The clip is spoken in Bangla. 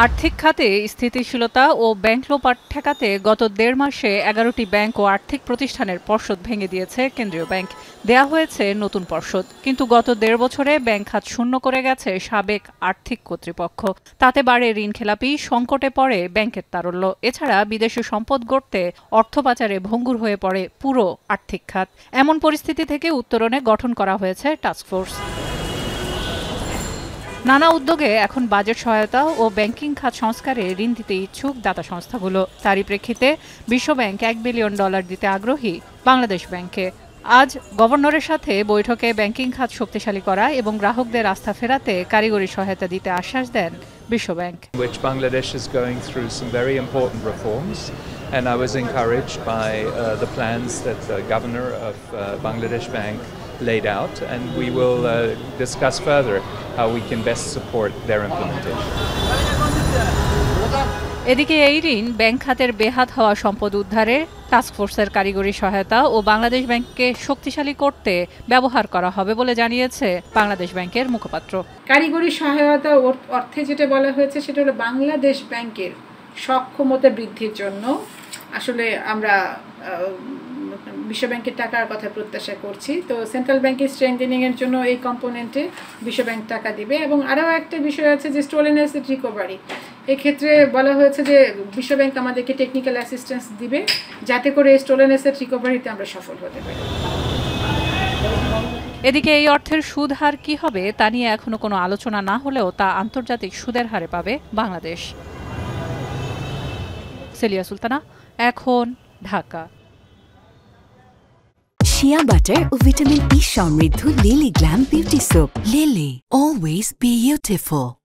আর্থিক খাতে স্থিতিশীলতা ও ব্যাংক লোপাট ঠেকাতে গত ১.৫ মাসে ১১টি ব্যাংক ও আর্থিক প্রতিষ্ঠানের পর্ষদ ভেঙে দিয়েছে কেন্দ্রীয় ব্যাংক। দেয়া হয়েছে নতুন পর্ষদ, কিন্তু গত ১.৫ বছরে ব্যাংক খাত শূন্য করে গেছে সাবেক আর্থিক কর্তৃপক্ষ। তাতে বাড়ে ঋণখেলাপি, সংকটে পড়ে ব্যাংকের তারল্য। এছাড়া বিদেশি সম্পদ গড়তে অর্থ পাচারে ভঙ্গুর হয়ে পড়ে পুরো আর্থিক খাত। এমন পরিস্থিতি থেকে উত্তরণে গঠন করা হয়েছে টাস্কফোর্স। নানা উদ্যোগে এখন বাজেট সহায়তা ও ব্যাংকিং খাত সংস্কারে ঋণ দিতে ইচ্ছুক দাতা সংস্থাগুলো। তারই প্রেক্ষিতে বিশ্বব্যাংক $1 বিলিয়ন দিতে আগ্রহী বাংলাদেশ ব্যাংকে। আজ গভর্নরের সাথে বৈঠকে ব্যাংকিং খাত শক্তিশালী করা এবং গ্রাহকদের আস্থা ফেরাতে কারিগরি সহায়তা দিতে আশ্বাস দেন বিশ্বব্যাংক। Which Bangladesh is going through some very important reforms, and I was encouraged by the plans that the governor of Bangladesh Bank laid out, and we will discuss further how we can best support their implementation. এদিকে এই ঋণ ব্যাংক খাতের বেহাত হওয়া সম্পদ উদ্ধারে, টাস্কফোর্সের কারিগরি সহায়তা ও বাংলাদেশ ব্যাংককে শক্তিশালী করতে ব্যবহার করা হবে বলে জানিয়েছে বাংলাদেশ ব্যাংকের মুখপাত্র। কারিগরি সহায়তা অর্থে যেটা বলা হয়েছে সেটা হলো বাংলাদেশ ব্যাংকের সক্ষমতা বৃদ্ধির জন্য। আসলে আমরা বিশ্বব্যাংকের টাকার কথা প্রত্যাশা করছি, তো সেন্ট্রাল ব্যাংকের স্ট্রেংথেনিং এর জন্য এই কম্পোনেন্টে বিশ্বব্যাংক টাকা দিবে। এবং আরও একটা বিষয় আছে যে স্টোলেন অ্যাসেট রিকভারি, এক্ষেত্রে বলা হয়েছে যে বিশ্বব্যাংক আমাদেরকে টেকনিক্যাল অ্যাসিস্ট্যান্স দিবে যাতে করে স্টোলেন অ্যাসেট রিকভারিতে আমরা সফল হতে পারি। এদিকে এই অর্থের সুদ হার কি হবে তা নিয়ে এখনো কোনো আলোচনা না হলেও তা আন্তর্জাতিক সুদের হারে পাবে বাংলাদেশ। সেলিয়া সুলতানা, এখন, ঢাকা। শিয়া বাটার ও ভিটামিন ই সমৃদ্ধ lily glam beauty soap. Lily, always beautiful.